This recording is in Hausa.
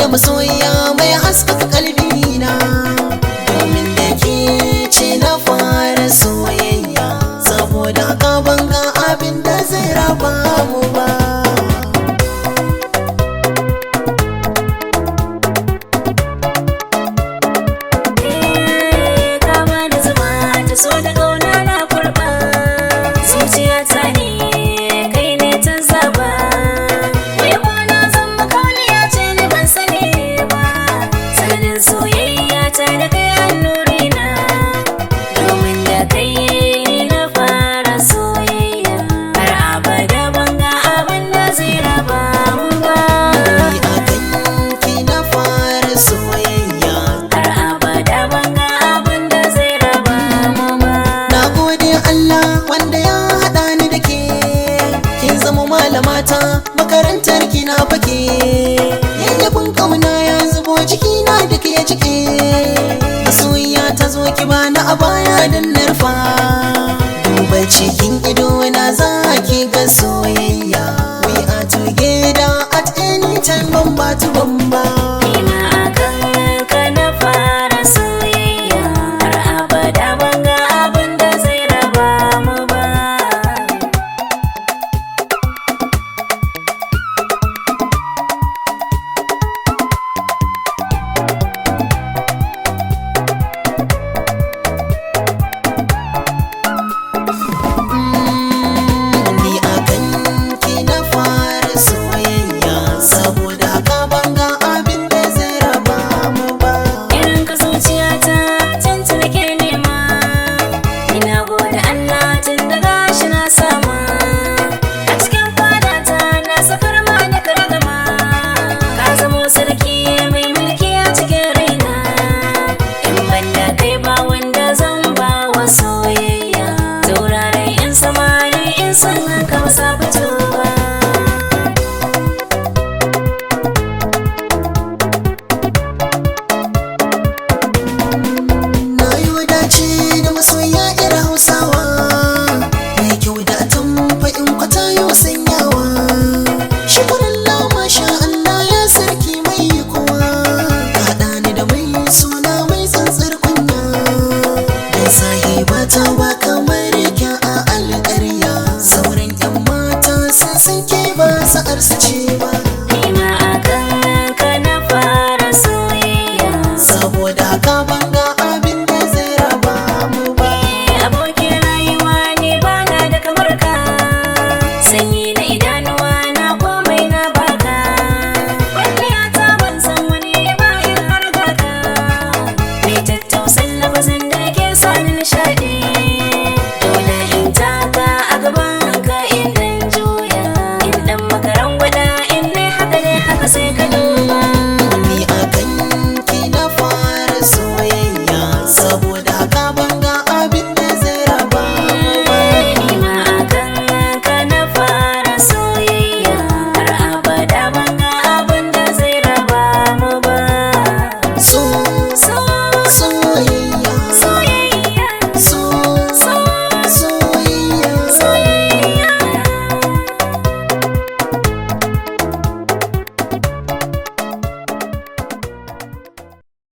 da masoyiya mai haskaka kalbina, domin da ke ce na fara soyayya, saboda haka ban ga abin da zai raba mu ba. So da ƙauna na kurɓa, zuciyata ne kai ne ta zaba. Wai ko na zan makauniya ce ni ban sani ba, sanadin soyayya ta da kai hannurina, domin da kai na fara soyayya, har abada ban ga abin da zai raba mu ba. Ni a kanki na fara soyayya, har abada ban ga abin da zai raba mu ba. na gode Allah wanda ya haɗa ni da ke, kin zama malamata makarantar ki na fake, yayyafin ƙauna ya zubo jikina da ke cike, masoyiya ta zo ki bani a baya don narfa, duba cikin ido na za ki ga soyayya, we are together at any time, bamba tu bamba.